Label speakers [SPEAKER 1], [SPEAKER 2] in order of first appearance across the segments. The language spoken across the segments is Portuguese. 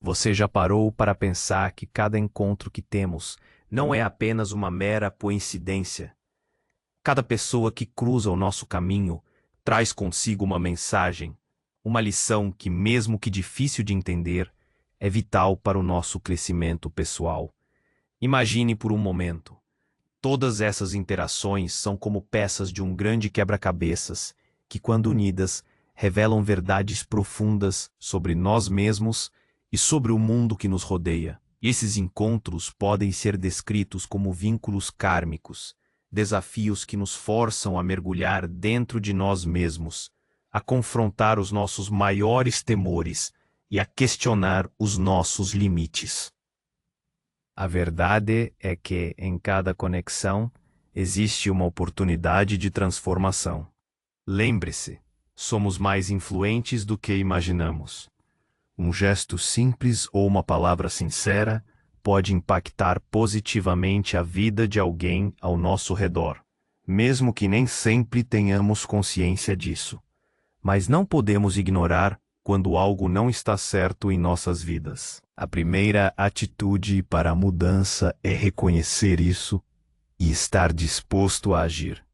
[SPEAKER 1] Você já parou para pensar que cada encontro que temos não é apenas uma mera coincidência? Cada pessoa que cruza o nosso caminho traz consigo uma mensagem, uma lição que, mesmo que difícil de entender, é vital para o nosso crescimento pessoal. Imagine por um momento. Todas essas interações são como peças de um grande quebra-cabeças que, quando unidas, revelam verdades profundas sobre nós mesmos e sobre o mundo que nos rodeia. Esses encontros podem ser descritos como vínculos kármicos, desafios que nos forçam a mergulhar dentro de nós mesmos, a confrontar os nossos maiores temores e a questionar os nossos limites. A verdade é que, em cada conexão, existe uma oportunidade de transformação. Lembre-se, somos mais influentes do que imaginamos. Um gesto simples ou uma palavra sincera pode impactar positivamente a vida de alguém ao nosso redor, mesmo que nem sempre tenhamos consciência disso. Mas não podemos ignorar quando algo não está certo em nossas vidas. A primeira atitude para a mudança é reconhecer isso e estar disposto a agir.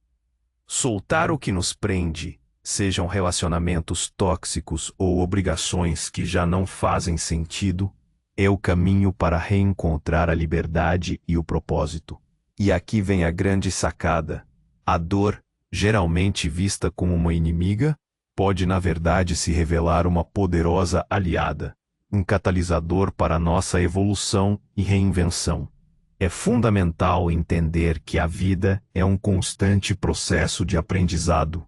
[SPEAKER 1] Soltar o que nos prende, sejam relacionamentos tóxicos ou obrigações que já não fazem sentido, é o caminho para reencontrar a liberdade e o propósito. E aqui vem a grande sacada. A dor, geralmente vista como uma inimiga, pode na verdade se revelar uma poderosa aliada, um catalisador para nossa evolução e reinvenção. É fundamental entender que a vida é um constante processo de aprendizado,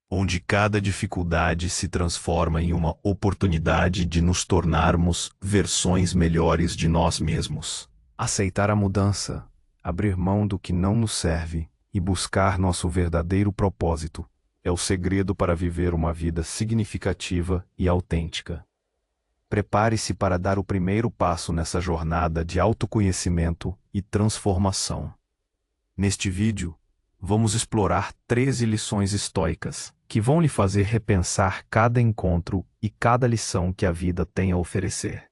[SPEAKER 1] onde cada dificuldade se transforma em uma oportunidade de nos tornarmos versões melhores de nós mesmos. Aceitar a mudança, abrir mão do que não nos serve e buscar nosso verdadeiro propósito é o segredo para viver uma vida significativa e autêntica. Prepare-se para dar o primeiro passo nessa jornada de autoconhecimento e transformação. Neste vídeo, vamos explorar 13 lições estoicas que vão lhe fazer repensar cada encontro e cada lição que a vida tem a oferecer.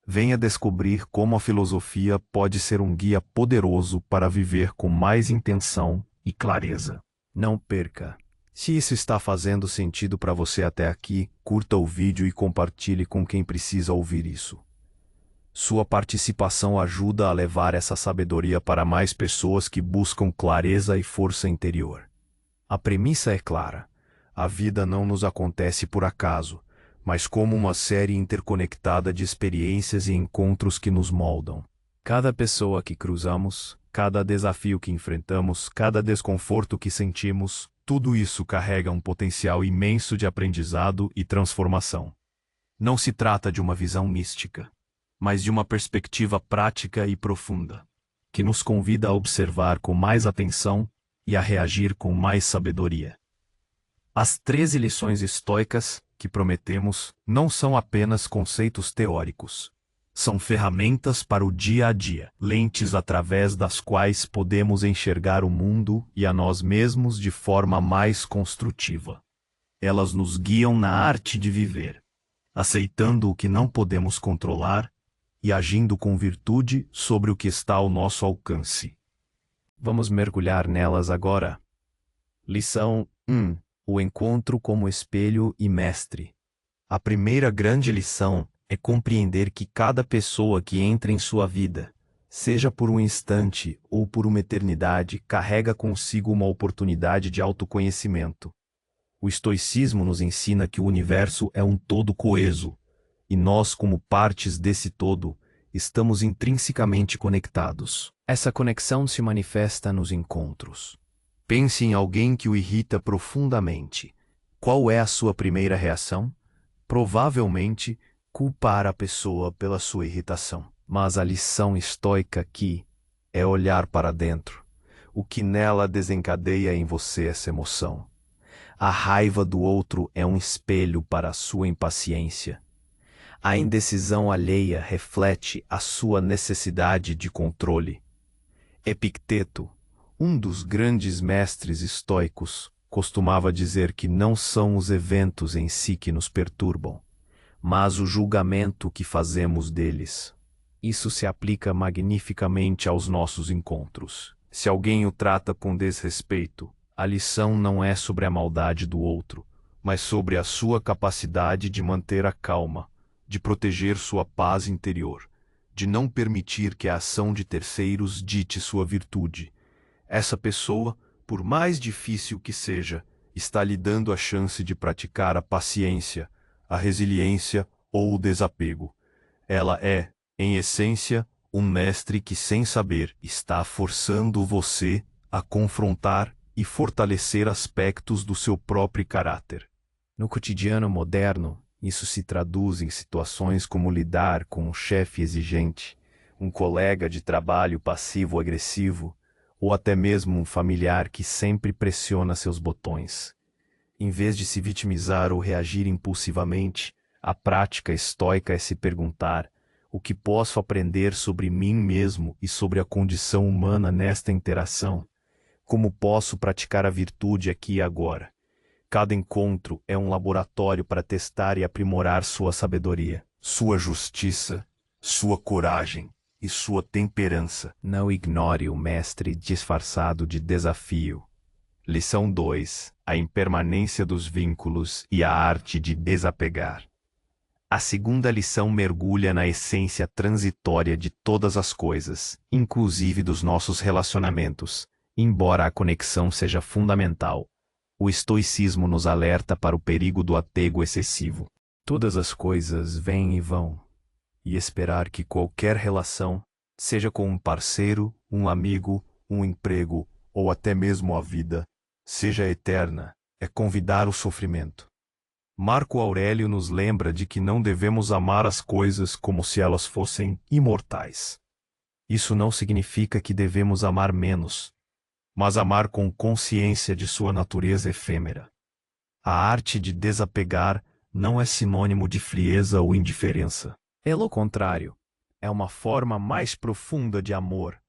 [SPEAKER 1] Venha descobrir como a filosofia pode ser um guia poderoso para viver com mais intenção e clareza. Não perca! Se isso está fazendo sentido para você até aqui, curta o vídeo e compartilhe com quem precisa ouvir isso. Sua participação ajuda a levar essa sabedoria para mais pessoas que buscam clareza e força interior. A premissa é clara. A vida não nos acontece por acaso, mas como uma série interconectada de experiências e encontros que nos moldam. Cada pessoa que cruzamos, cada desafio que enfrentamos, cada desconforto que sentimos, tudo isso carrega um potencial imenso de aprendizado e transformação. Não se trata de uma visão mística, mas de uma perspectiva prática e profunda, que nos convida a observar com mais atenção e a reagir com mais sabedoria. As 13 lições estoicas que prometemos não são apenas conceitos teóricos. São ferramentas para o dia a dia, lentes através das quais podemos enxergar o mundo e a nós mesmos de forma mais construtiva. Elas nos guiam na arte de viver, aceitando o que não podemos controlar e agindo com virtude sobre o que está ao nosso alcance. Vamos mergulhar nelas agora. Lição 1. O encontro como espelho e mestre. A primeira grande lição é compreender que cada pessoa que entra em sua vida, seja por um instante ou por uma eternidade, carrega consigo uma oportunidade de autoconhecimento. O estoicismo nos ensina que o universo é um todo coeso, e nós, como partes desse todo, estamos intrinsecamente conectados. Essa conexão se manifesta nos encontros. Pense em alguém que o irrita profundamente. Qual é a sua primeira reação? Provavelmente, culpar a pessoa pela sua irritação. Mas a lição estoica aqui é olhar para dentro. O que nela desencadeia em você essa emoção? A raiva do outro é um espelho para a sua impaciência. A indecisão alheia reflete a sua necessidade de controle. Epicteto, um dos grandes mestres estoicos, costumava dizer que não são os eventos em si que nos perturbam, mas o julgamento que fazemos deles. Isso se aplica magnificamente aos nossos encontros. Se alguém o trata com desrespeito, a lição não é sobre a maldade do outro, mas sobre a sua capacidade de manter a calma, de proteger sua paz interior, de não permitir que a ação de terceiros dite sua virtude. Essa pessoa, por mais difícil que seja, está lhe dando a chance de praticar a paciência, a resiliência ou o desapego. Ela é, em essência, um mestre que, sem saber, está forçando você a confrontar e fortalecer aspectos do seu próprio caráter. No cotidiano moderno, isso se traduz em situações como lidar com um chefe exigente, um colega de trabalho passivo-agressivo, ou até mesmo um familiar que sempre pressiona seus botões. Em vez de se vitimizar ou reagir impulsivamente, a prática estoica é se perguntar: o que posso aprender sobre mim mesmo e sobre a condição humana nesta interação? Como posso praticar a virtude aqui e agora? Cada encontro é um laboratório para testar e aprimorar sua sabedoria, sua justiça, sua coragem e sua temperança. Não ignore o mestre disfarçado de desafio. Lição 2: a impermanência dos vínculos e a arte de desapegar. A segunda lição mergulha na essência transitória de todas as coisas, inclusive dos nossos relacionamentos. Embora a conexão seja fundamental, o estoicismo nos alerta para o perigo do apego excessivo. Todas as coisas vêm e vão, e esperar que qualquer relação, seja com um parceiro, um amigo, um emprego ou até mesmo a vida, seja eterna, é convidar o sofrimento. Marco Aurélio nos lembra de que não devemos amar as coisas como se elas fossem imortais. Isso não significa que devemos amar menos, mas amar com consciência de sua natureza efêmera. A arte de desapegar não é sinônimo de frieza ou indiferença. Pelo contrário, é uma forma mais profunda de amor,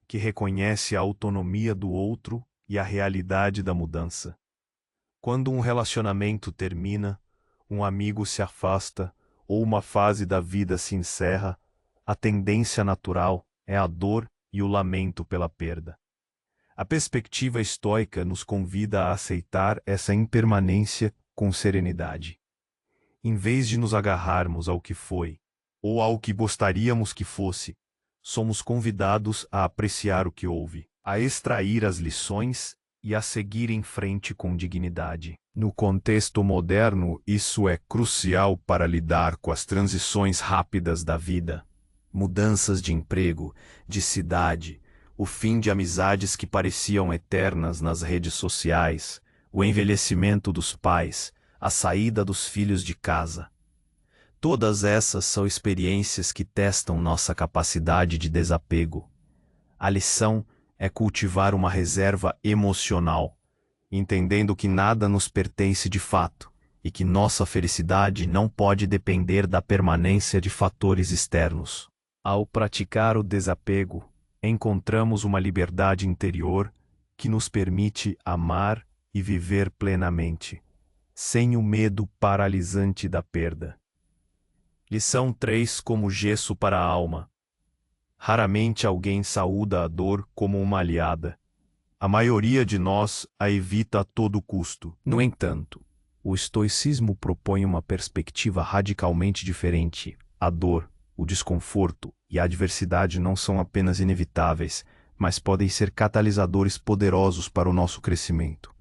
[SPEAKER 1] que reconhece a autonomia do outro e a realidade da mudança. Quando um relacionamento termina, um amigo se afasta ou uma fase da vida se encerra, a tendência natural é a dor e o lamento pela perda. A perspectiva estoica nos convida a aceitar essa impermanência com serenidade. Em vez de nos agarrarmos ao que foi, ou ao que gostaríamos que fosse, somos convidados a apreciar o que houve, a extrair as lições e a seguir em frente com dignidade. No contexto moderno, isso é crucial para lidar com as transições rápidas da vida. Mudanças de emprego, de cidade, o fim de amizades que pareciam eternas nas redes sociais, o envelhecimento dos pais, a saída dos filhos de casa. Todas essas são experiências que testam nossa capacidade de desapego. A lição é cultivar uma reserva emocional, entendendo que nada nos pertence de fato e que nossa felicidade não pode depender da permanência de fatores externos. Ao praticar o desapego, encontramos uma liberdade interior que nos permite amar e viver plenamente, sem o medo paralisante da perda. Lição 3: como gesso para a alma. Raramente alguém saúda a dor como uma aliada. A maioria de nós a evita a todo custo. No entanto, o estoicismo propõe uma perspectiva radicalmente diferente. A dor, o desconforto e a adversidade não são apenas inevitáveis, mas podem ser catalisadores poderosos para o nosso crescimento.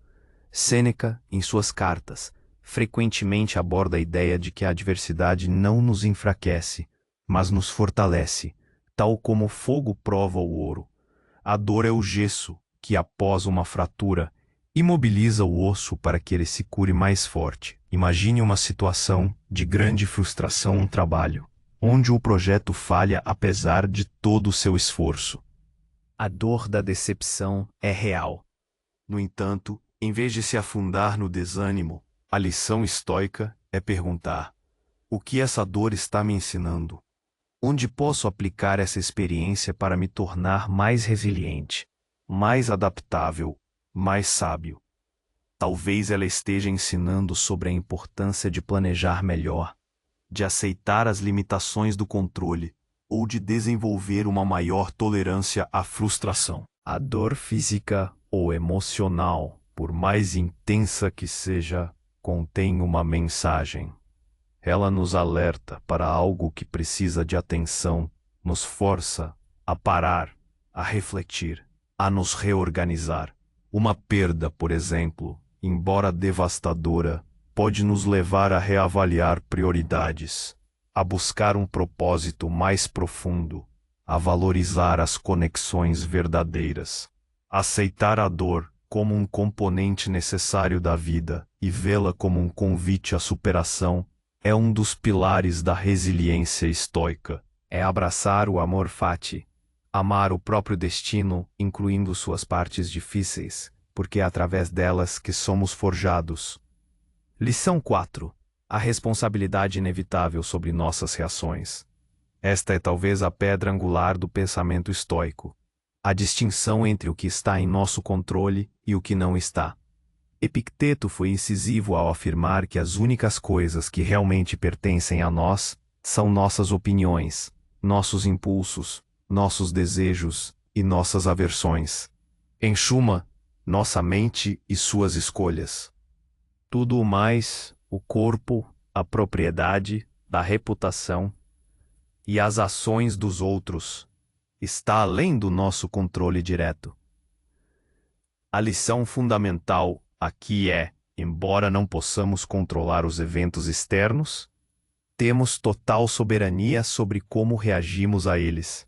[SPEAKER 1] Sêneca, em suas cartas, frequentemente aborda a ideia de que a adversidade não nos enfraquece, mas nos fortalece, tal como o fogo prova o ouro. A dor é o gesso que, após uma fratura, imobiliza o osso para que ele se cure mais forte. Imagine uma situação de grande frustração no trabalho, onde o projeto falha apesar de todo o seu esforço. A dor da decepção é real. No entanto, em vez de se afundar no desânimo, a lição estoica é perguntar: o que essa dor está me ensinando? Onde posso aplicar essa experiência para me tornar mais resiliente, mais adaptável, mais sábio? Talvez ela esteja ensinando sobre a importância de planejar melhor, de aceitar as limitações do controle, ou de desenvolver uma maior tolerância à frustração. A dor física ou emocional, por mais intensa que seja, contém uma mensagem. Ela nos alerta para algo que precisa de atenção, nos força a parar, a refletir, a nos reorganizar. Uma perda, por exemplo, embora devastadora, pode nos levar a reavaliar prioridades, a buscar um propósito mais profundo, a valorizar as conexões verdadeiras, aceitar a dor como um componente necessário da vida e vê-la como um convite à superação é um dos pilares da resiliência estoica. É abraçar o amor fati, amar o próprio destino, incluindo suas partes difíceis, porque é através delas que somos forjados. Lição 4. A responsabilidade inevitável sobre nossas reações. Esta é talvez a pedra angular do pensamento estoico. A distinção entre o que está em nosso controle e o que não está. Epicteto foi incisivo ao afirmar que as únicas coisas que realmente pertencem a nós são nossas opiniões, nossos impulsos, nossos desejos e nossas aversões. Em suma, nossa mente e suas escolhas. Tudo o mais, o corpo, a propriedade, a reputação e as ações dos outros, está além do nosso controle direto. A lição fundamental aqui é, embora não possamos controlar os eventos externos, temos total soberania sobre como reagimos a eles.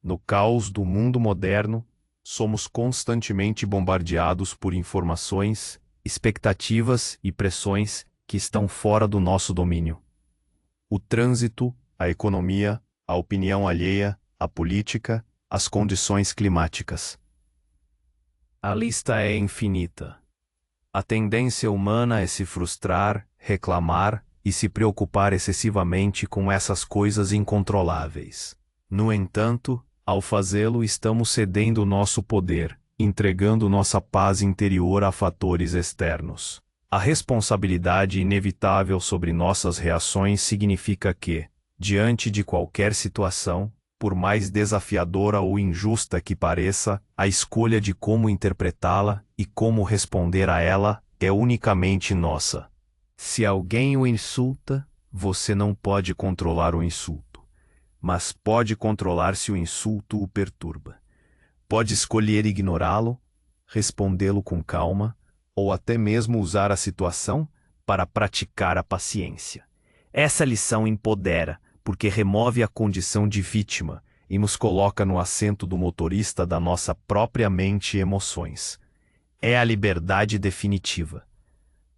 [SPEAKER 1] No caos do mundo moderno, somos constantemente bombardeados por informações, expectativas e pressões que estão fora do nosso domínio. O trânsito, a economia, a opinião alheia, a política, as condições climáticas. A lista é infinita. A tendência humana é se frustrar, reclamar e se preocupar excessivamente com essas coisas incontroláveis. No entanto, ao fazê-lo, estamos cedendo nosso poder, entregando nossa paz interior a fatores externos. A responsabilidade inevitável sobre nossas reações significa que, diante de qualquer situação, por mais desafiadora ou injusta que pareça, a escolha de como interpretá-la e como responder a ela é unicamente nossa. Se alguém o insulta, você não pode controlar o insulto, mas pode controlar se o insulto o perturba. Pode escolher ignorá-lo, respondê-lo com calma, ou até mesmo usar a situação para praticar a paciência. Essa lição empodera, porque remove a condição de vítima e nos coloca no assento do motorista da nossa própria mente e emoções. É a liberdade definitiva.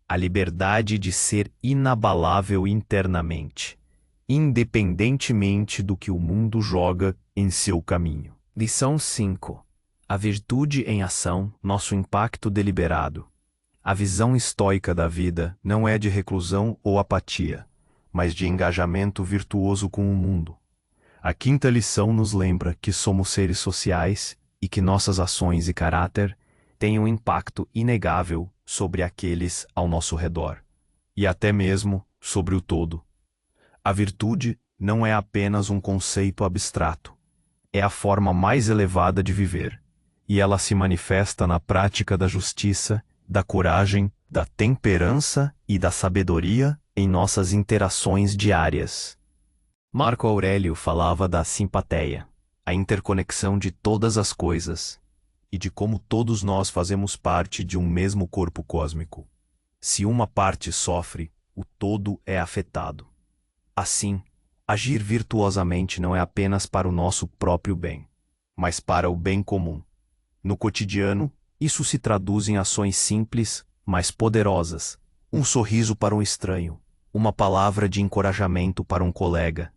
[SPEAKER 1] A liberdade de ser inabalável internamente, independentemente do que o mundo joga em seu caminho. Lição 5. A virtude em ação, nosso impacto deliberado. A visão estoica da vida não é de reclusão ou apatia, mas de engajamento virtuoso com o mundo. A quinta lição nos lembra que somos seres sociais e que nossas ações e caráter têm um impacto inegável sobre aqueles ao nosso redor, e até mesmo sobre o todo. A virtude não é apenas um conceito abstrato, é a forma mais elevada de viver, e ela se manifesta na prática da justiça, da coragem, da temperança e da sabedoria em nossas interações diárias. Marco Aurélio falava da simpatia, a interconexão de todas as coisas, e de como todos nós fazemos parte de um mesmo corpo cósmico. Se uma parte sofre, o todo é afetado. Assim, agir virtuosamente não é apenas para o nosso próprio bem, mas para o bem comum. No cotidiano, isso se traduz em ações simples, mas poderosas. Um sorriso para um estranho, uma palavra de encorajamento para um colega,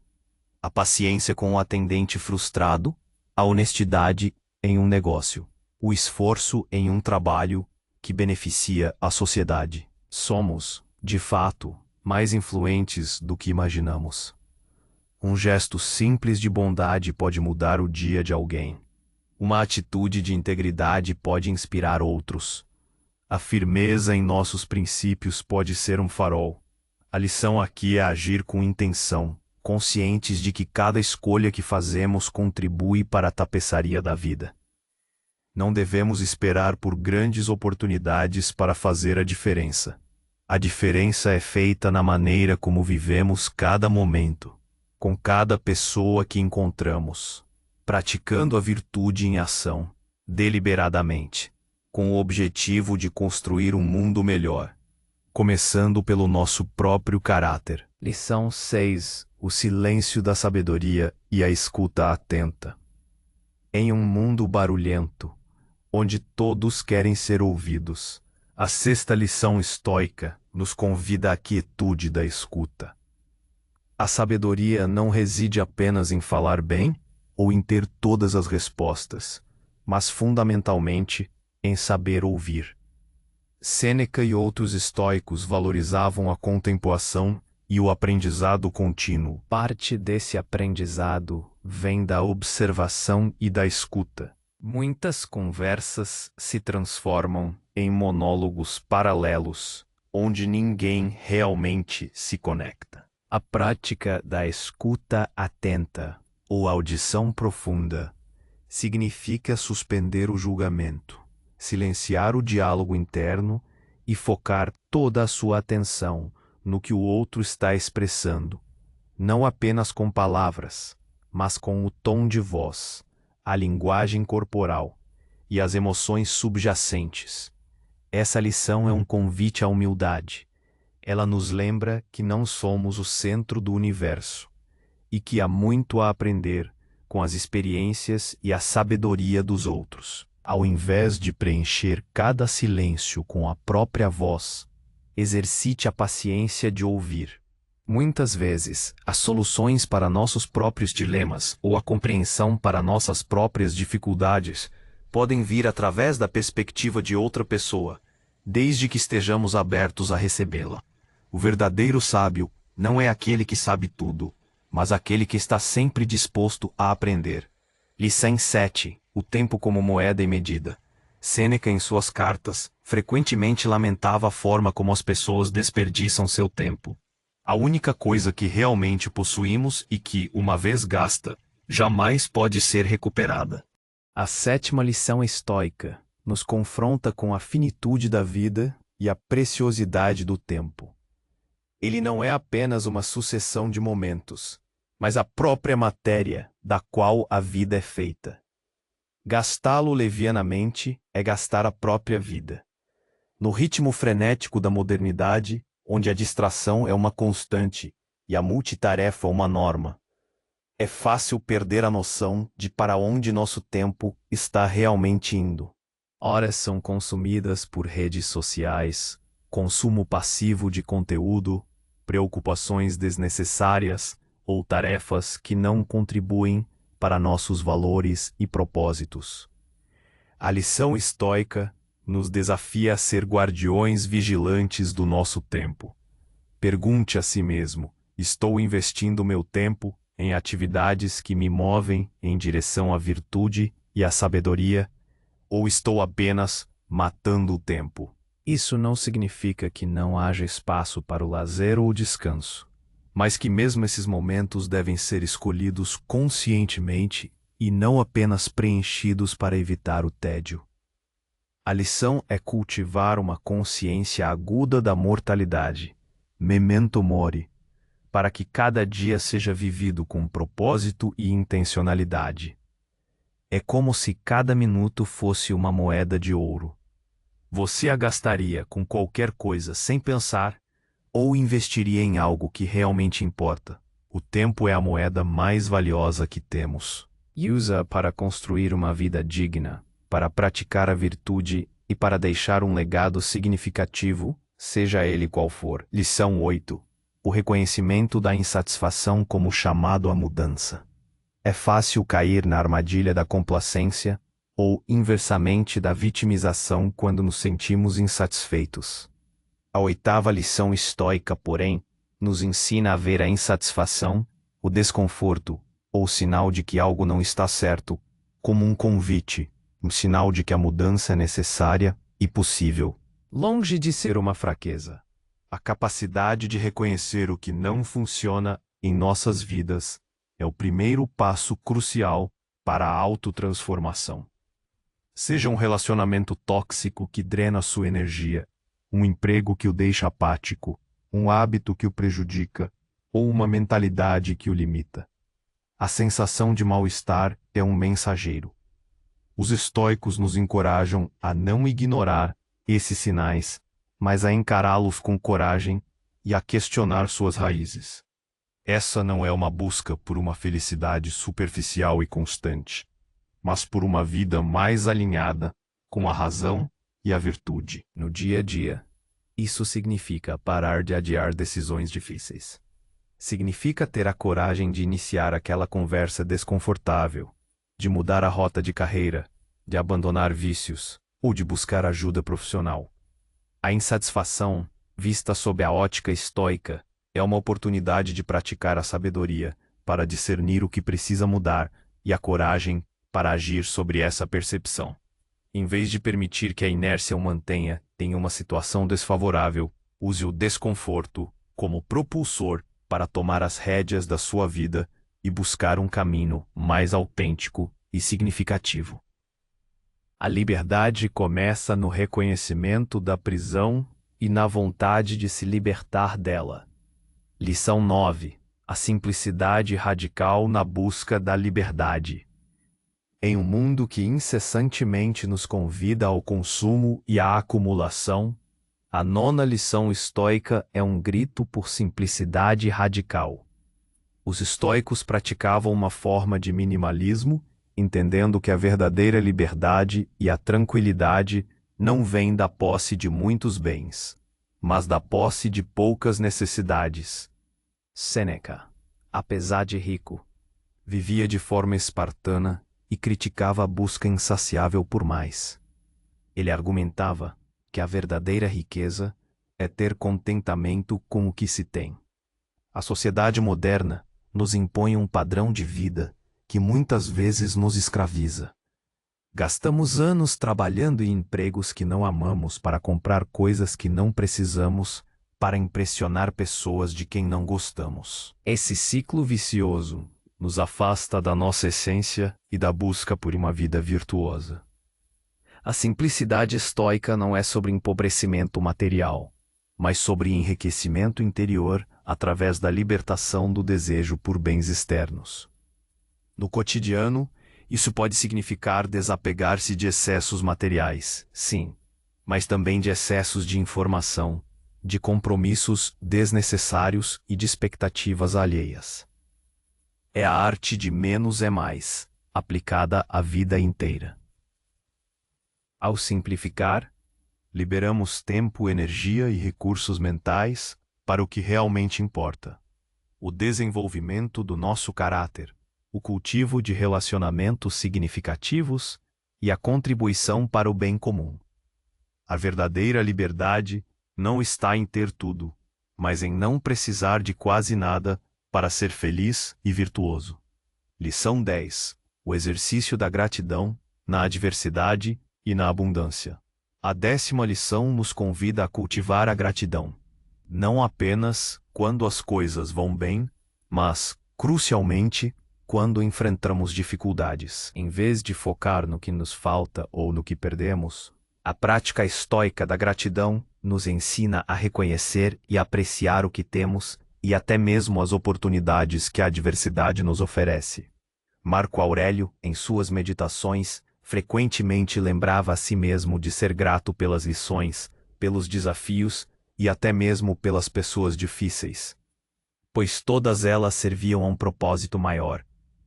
[SPEAKER 1] a paciência com o atendente frustrado, a honestidade em um negócio, o esforço em um trabalho que beneficia a sociedade. Somos, de fato, mais influentes do que imaginamos. Um gesto simples de bondade pode mudar o dia de alguém. Uma atitude de integridade pode inspirar outros. A firmeza em nossos princípios pode ser um farol. A lição aqui é agir com intenção, conscientes de que cada escolha que fazemos contribui para a tapeçaria da vida. Não devemos esperar por grandes oportunidades para fazer a diferença. A diferença é feita na maneira como vivemos cada momento, com cada pessoa que encontramos, praticando a virtude em ação, deliberadamente, com o objetivo de construir um mundo melhor, começando pelo nosso próprio caráter. Lição 6. O silêncio da sabedoria e a escuta atenta. Em um mundo barulhento, onde todos querem ser ouvidos, a sexta lição estoica nos convida à quietude da escuta. A sabedoria não reside apenas em falar bem ou em ter todas as respostas, mas fundamentalmente em saber ouvir. Sêneca e outros estoicos valorizavam a contemplação e o aprendizado contínuo. Parte desse aprendizado vem da observação e da escuta. Muitas conversas se transformam em monólogos paralelos, onde ninguém realmente se conecta. A prática da escuta atenta, ou audição profunda, significa suspender o julgamento, silenciar o diálogo interno e focar toda a sua atenção no que o outro está expressando, não apenas com palavras, mas com o tom de voz, a linguagem corporal e as emoções subjacentes. Essa lição é um convite à humildade. Ela nos lembra que não somos o centro do universo e que há muito a aprender com as experiências e a sabedoria dos outros. Ao invés de preencher cada silêncio com a própria voz, exercite a paciência de ouvir. Muitas vezes, as soluções para nossos próprios dilemas ou a compreensão para nossas próprias dificuldades podem vir através da perspectiva de outra pessoa, desde que estejamos abertos a recebê-la. O verdadeiro sábio não é aquele que sabe tudo, mas aquele que está sempre disposto a aprender. Lição 7. O tempo como moeda e medida. Sêneca, em suas cartas, frequentemente lamentava a forma como as pessoas desperdiçam seu tempo. A única coisa que realmente possuímos e que, uma vez gasta, jamais pode ser recuperada. A sétima lição estoica nos confronta com a finitude da vida e a preciosidade do tempo. Ele não é apenas uma sucessão de momentos, mas a própria matéria da qual a vida é feita. Gastá-lo levianamente é gastar a própria vida. No ritmo frenético da modernidade, onde a distração é uma constante e a multitarefa uma norma, é fácil perder a noção de para onde nosso tempo está realmente indo. Horas são consumidas por redes sociais, consumo passivo de conteúdo, preocupações desnecessárias ou tarefas que não contribuem para nossos valores e propósitos. A lição estoica nos desafia a ser guardiões vigilantes do nosso tempo. Pergunte a si mesmo: estou investindo meu tempo em atividades que me movem em direção à virtude e à sabedoria, ou estou apenas matando o tempo? Isso não significa que não haja espaço para o lazer ou o descanso, mas que mesmo esses momentos devem ser escolhidos conscientemente e não apenas preenchidos para evitar o tédio. A lição é cultivar uma consciência aguda da mortalidade, memento mori, para que cada dia seja vivido com propósito e intencionalidade. É como se cada minuto fosse uma moeda de ouro. Você a gastaria com qualquer coisa sem pensar, ou investiria em algo que realmente importa? O tempo é a moeda mais valiosa que temos. Use-a para construir uma vida digna, para praticar a virtude e para deixar um legado significativo, seja ele qual for. Lição 8. O reconhecimento da insatisfação como chamado à mudança. É fácil cair na armadilha da complacência, ou, inversamente, da vitimização quando nos sentimos insatisfeitos. A oitava lição estoica, porém, nos ensina a ver a insatisfação, o desconforto, ou sinal de que algo não está certo, como um convite, um sinal de que a mudança é necessária e possível. Longe de ser uma fraqueza, A capacidade de reconhecer o que não funciona em nossas vidas é o primeiro passo crucial para a autotransformação. Seja um relacionamento tóxico que drena sua energia, um emprego que o deixa apático, um hábito que o prejudica ou uma mentalidade que o limita. A sensação de mal-estar é um mensageiro. Os estoicos nos encorajam a não ignorar esses sinais, mas a encará-los com coragem e a questionar suas raízes. Essa não é uma busca por uma felicidade superficial e constante, mas por uma vida mais alinhada com a razão e a virtude. No dia a dia, isso significa parar de adiar decisões difíceis. Significa ter a coragem de iniciar aquela conversa desconfortável, de mudar a rota de carreira, de abandonar vícios ou de buscar ajuda profissional. A insatisfação, vista sob a ótica estoica, é uma oportunidade de praticar a sabedoria para discernir o que precisa mudar e a coragem para agir sobre essa percepção. Em vez de permitir que a inércia o mantenha em uma situação desfavorável, use o desconforto como propulsor para tomar as rédeas da sua vida e buscar um caminho mais autêntico e significativo. A liberdade começa no reconhecimento da prisão e na vontade de se libertar dela. Lição 9. A simplicidade radical na busca da liberdade. Em um mundo que incessantemente nos convida ao consumo e à acumulação, a nona lição estoica é um grito por simplicidade radical. Os estoicos praticavam uma forma de minimalismo, entendendo que a verdadeira liberdade e a tranquilidade não vêm da posse de muitos bens, mas da posse de poucas necessidades. Sêneca, apesar de rico, vivia de forma espartana e criticava a busca insaciável por mais. Ele argumentava que a verdadeira riqueza é ter contentamento com o que se tem. A sociedade moderna nos impõe um padrão de vida que muitas vezes nos escraviza. Gastamos anos trabalhando em empregos que não amamos para comprar coisas que não precisamos, para impressionar pessoas de quem não gostamos. Esse ciclo vicioso nos afasta da nossa essência e da busca por uma vida virtuosa. A simplicidade estoica não é sobre empobrecimento material, mas sobre enriquecimento interior através da libertação do desejo por bens externos. No cotidiano, isso pode significar desapegar-se de excessos materiais, sim, mas também de excessos de informação, de compromissos desnecessários e de expectativas alheias. É a arte de menos é mais, aplicada à vida inteira. Ao simplificar, liberamos tempo, energia e recursos mentais para o que realmente importa: o desenvolvimento do nosso caráter, o cultivo de relacionamentos significativos e a contribuição para o bem comum. A verdadeira liberdade não está em ter tudo, mas em não precisar de quase nada para ser feliz e virtuoso. Lição 10. O exercício da gratidão na adversidade e na abundância. A 10ª lição nos convida a cultivar a gratidão, não apenas quando as coisas vão bem, mas, crucialmente, quando enfrentamos dificuldades. Em vez de focar no que nos falta ou no que perdemos, a prática estoica da gratidão nos ensina a reconhecer e apreciar o que temos e até mesmo as oportunidades que a adversidade nos oferece. Marco Aurélio, em suas meditações, frequentemente lembrava a si mesmo de ser grato pelas lições, pelos desafios e até mesmo pelas pessoas difíceis, pois todas elas serviam a um propósito maior.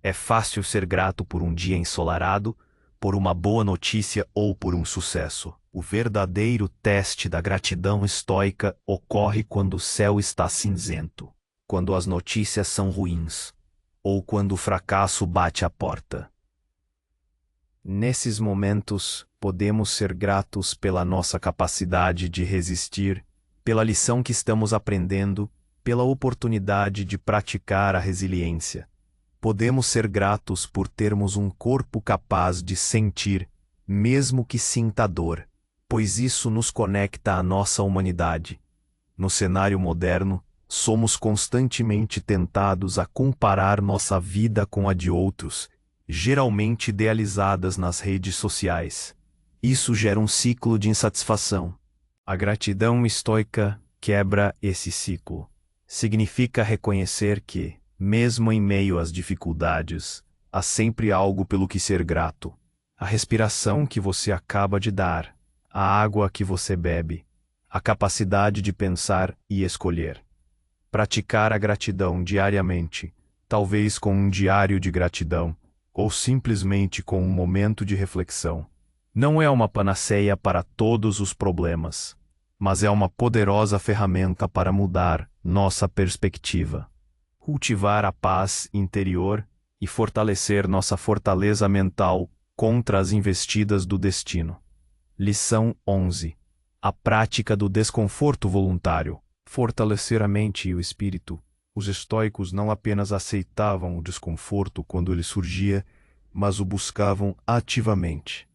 [SPEAKER 1] É fácil ser grato por um dia ensolarado, por uma boa notícia ou por um sucesso. O verdadeiro teste da gratidão estoica ocorre quando o céu está cinzento, quando as notícias são ruins, ou quando o fracasso bate à porta. Nesses momentos, podemos ser gratos pela nossa capacidade de resistir, pela lição que estamos aprendendo, pela oportunidade de praticar a resiliência. Podemos ser gratos por termos um corpo capaz de sentir, mesmo que sinta dor, pois isso nos conecta à nossa humanidade. No cenário moderno, somos constantemente tentados a comparar nossa vida com a de outros, geralmente idealizadas nas redes sociais. Isso gera um ciclo de insatisfação. A gratidão estoica quebra esse ciclo. Significa reconhecer que, mesmo em meio às dificuldades, há sempre algo pelo que ser grato. A respiração que você acaba de dar, a água que você bebe, a capacidade de pensar e escolher. Praticar a gratidão diariamente, talvez com um diário de gratidão, ou simplesmente com um momento de reflexão, não é uma panaceia para todos os problemas, mas é uma poderosa ferramenta para mudar nossa perspectiva, cultivar a paz interior e fortalecer nossa fortaleza mental contra as investidas do destino. Lição 11. A prática do desconforto voluntário. Fortalecer a mente e o espírito. Os estoicos não apenas aceitavam o desconforto quando ele surgia, mas o buscavam ativamente.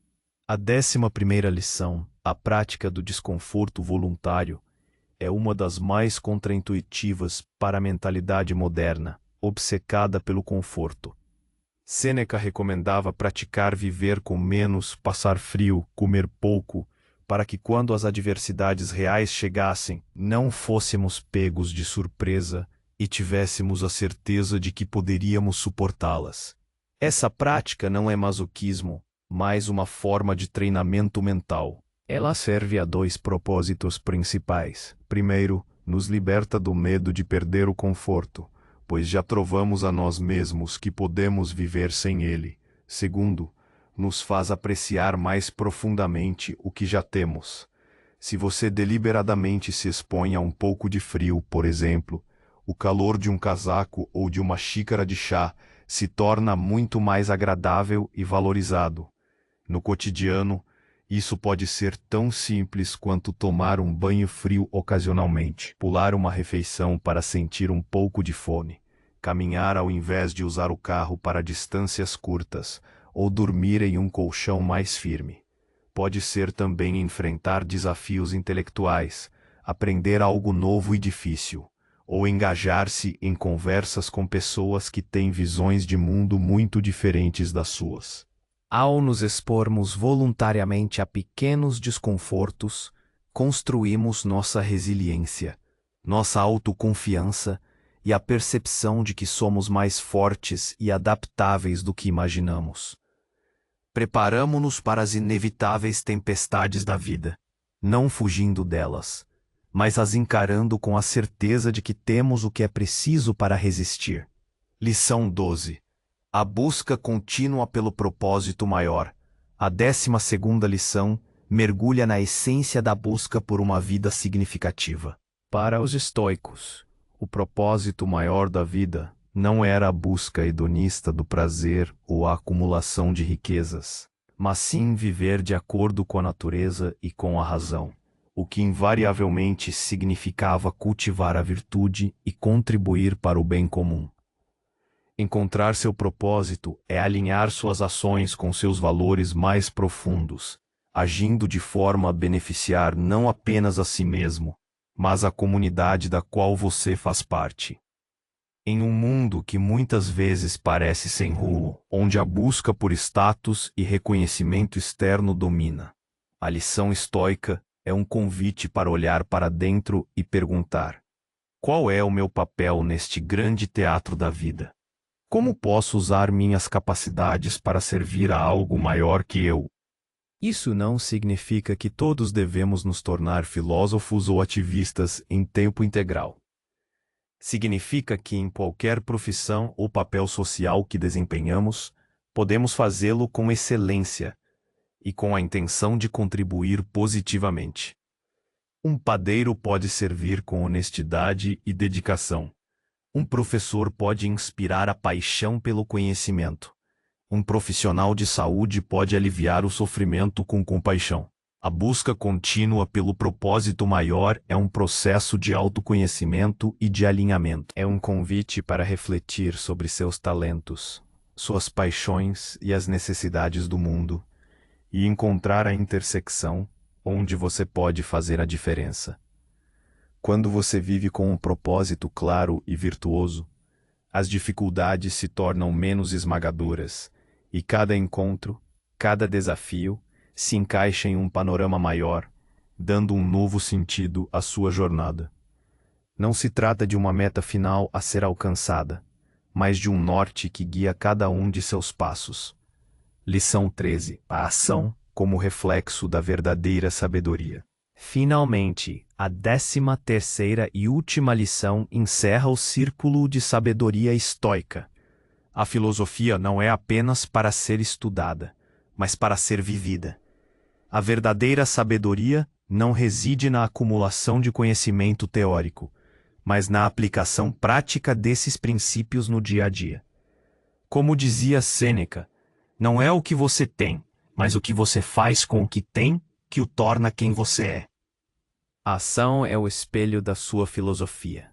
[SPEAKER 1] A 11ª lição, a prática do desconforto voluntário, é uma das mais contraintuitivas para a mentalidade moderna, obcecada pelo conforto. Sêneca recomendava praticar viver com menos, passar frio, comer pouco, para que quando as adversidades reais chegassem, não fôssemos pegos de surpresa e tivéssemos a certeza de que poderíamos suportá-las. Essa prática não é masoquismo, mas uma forma de treinamento mental. Ela serve a dois propósitos principais. Primeiro, nos liberta do medo de perder o conforto, pois já provamos a nós mesmos que podemos viver sem ele. Segundo, nos faz apreciar mais profundamente o que já temos. Se você deliberadamente se expõe a um pouco de frio, por exemplo, o calor de um casaco ou de uma xícara de chá se torna muito mais agradável e valorizado. No cotidiano, isso pode ser tão simples quanto tomar um banho frio ocasionalmente, pular uma refeição para sentir um pouco de fome, caminhar ao invés de usar o carro para distâncias curtas, ou dormir em um colchão mais firme. Pode ser também enfrentar desafios intelectuais, aprender algo novo e difícil, ou engajar-se em conversas com pessoas que têm visões de mundo muito diferentes das suas. Ao nos expormos voluntariamente a pequenos desconfortos, construímos nossa resiliência, nossa autoconfiança e a percepção de que somos mais fortes e adaptáveis do que imaginamos. Preparamo-nos para as inevitáveis tempestades da vida, não fugindo delas, mas as encarando com a certeza de que temos o que é preciso para resistir. Lição 12. A busca contínua pelo propósito maior. A 12ª lição mergulha na essência da busca por uma vida significativa. Para os estoicos, o propósito maior da vida não era a busca hedonista do prazer ou a acumulação de riquezas, mas sim viver de acordo com a natureza e com a razão, o que invariavelmente significava cultivar a virtude e contribuir para o bem comum. Encontrar seu propósito é alinhar suas ações com seus valores mais profundos, agindo de forma a beneficiar não apenas a si mesmo, mas a comunidade da qual você faz parte. Em um mundo que muitas vezes parece sem rumo, onde a busca por status e reconhecimento externo domina, a lição estoica é um convite para olhar para dentro e perguntar: qual é o meu papel neste grande teatro da vida? Como posso usar minhas capacidades para servir a algo maior que eu? Isso não significa que todos devemos nos tornar filósofos ou ativistas em tempo integral. Significa que em qualquer profissão ou papel social que desempenhamos, podemos fazê-lo com excelência e com a intenção de contribuir positivamente. Um padeiro pode servir com honestidade e dedicação. Um professor pode inspirar a paixão pelo conhecimento. Um profissional de saúde pode aliviar o sofrimento com compaixão. A busca contínua pelo propósito maior é um processo de autoconhecimento e de alinhamento. É um convite para refletir sobre seus talentos, suas paixões e as necessidades do mundo, e encontrar a intersecção onde você pode fazer a diferença. Quando você vive com um propósito claro e virtuoso, as dificuldades se tornam menos esmagadoras, e cada encontro, cada desafio, se encaixa em um panorama maior, dando um novo sentido à sua jornada. Não se trata de uma meta final a ser alcançada, mas de um norte que guia cada um de seus passos. Lição 13. A ação como reflexo da verdadeira sabedoria. Finalmente, a 13ª e última lição encerra o círculo de sabedoria estoica. A filosofia não é apenas para ser estudada, mas para ser vivida. A verdadeira sabedoria não reside na acumulação de conhecimento teórico, mas na aplicação prática desses princípios no dia a dia. Como dizia Sêneca, não é o que você tem, mas o que você faz com o que tem, que o torna quem você é. A ação é o espelho da sua filosofia.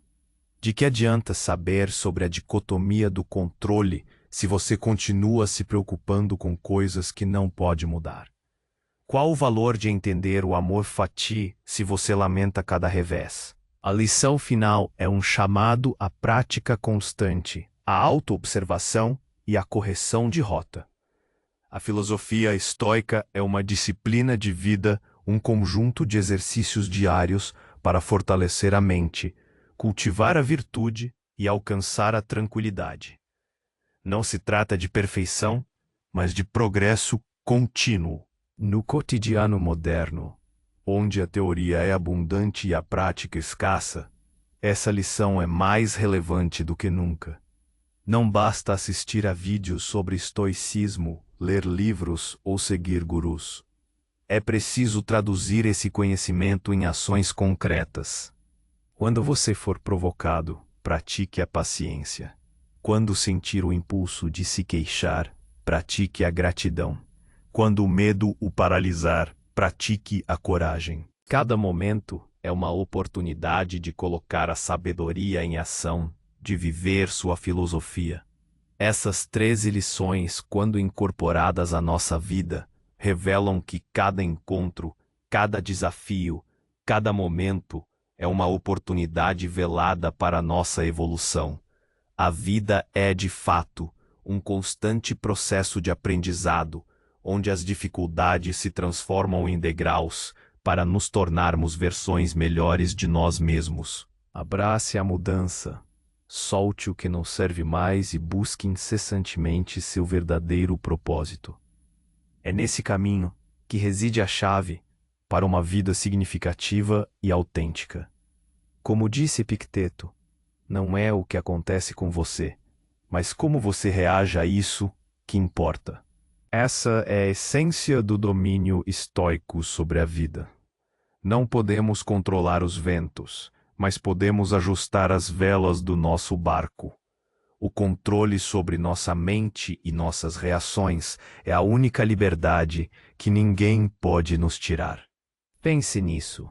[SPEAKER 1] De que adianta saber sobre a dicotomia do controle se você continua se preocupando com coisas que não pode mudar? Qual o valor de entender o amor fati se você lamenta cada revés? A lição final é um chamado à prática constante, à autoobservação e à correção de rota. A filosofia estoica é uma disciplina de vida, um conjunto de exercícios diários para fortalecer a mente, cultivar a virtude e alcançar a tranquilidade. Não se trata de perfeição, mas de progresso contínuo. No cotidiano moderno, onde a teoria é abundante e a prática escassa, essa lição é mais relevante do que nunca. Não basta assistir a vídeos sobre estoicismo, ler livros ou seguir gurus. É preciso traduzir esse conhecimento em ações concretas. Quando você for provocado, pratique a paciência. Quando sentir o impulso de se queixar, pratique a gratidão. Quando o medo o paralisar, pratique a coragem. Cada momento é uma oportunidade de colocar a sabedoria em ação, de viver sua filosofia. Essas 13 lições, quando incorporadas à nossa vida, revelam que cada encontro, cada desafio, cada momento é uma oportunidade velada para a nossa evolução. A vida é, de fato, um constante processo de aprendizado, onde as dificuldades se transformam em degraus para nos tornarmos versões melhores de nós mesmos. Abrace a mudança, solte o que não serve mais e busque incessantemente seu verdadeiro propósito. É nesse caminho que reside a chave para uma vida significativa e autêntica. Como disse Epicteto, não é o que acontece com você, mas como você reage a isso que importa. Essa é a essência do domínio estoico sobre a vida. Não podemos controlar os ventos, mas podemos ajustar as velas do nosso barco. O controle sobre nossa mente e nossas reações é a única liberdade que ninguém pode nos tirar. Pense nisso.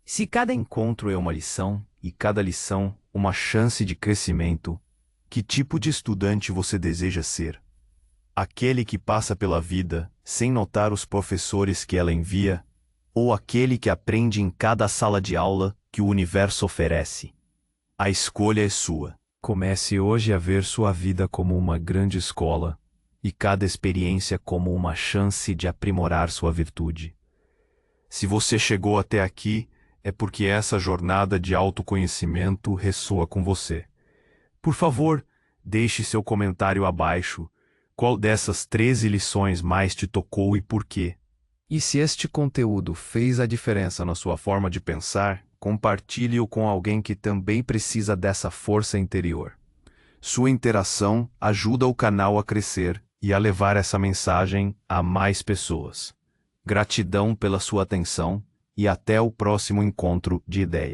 [SPEAKER 1] Se cada encontro é uma lição e cada lição uma chance de crescimento, que tipo de estudante você deseja ser? Aquele que passa pela vida sem notar os professores que ela envia, ou aquele que aprende em cada sala de aula que o universo oferece? A escolha é sua. Comece hoje a ver sua vida como uma grande escola e cada experiência como uma chance de aprimorar sua virtude. Se você chegou até aqui, é porque essa jornada de autoconhecimento ressoa com você. Por favor, deixe seu comentário abaixo. Qual dessas 13 lições mais te tocou e por quê? E se este conteúdo fez a diferença na sua forma de pensar, compartilhe-o com alguém que também precisa dessa força interior. Sua interação ajuda o canal a crescer e a levar essa mensagem a mais pessoas. Gratidão pela sua atenção e até o próximo encontro de ideias.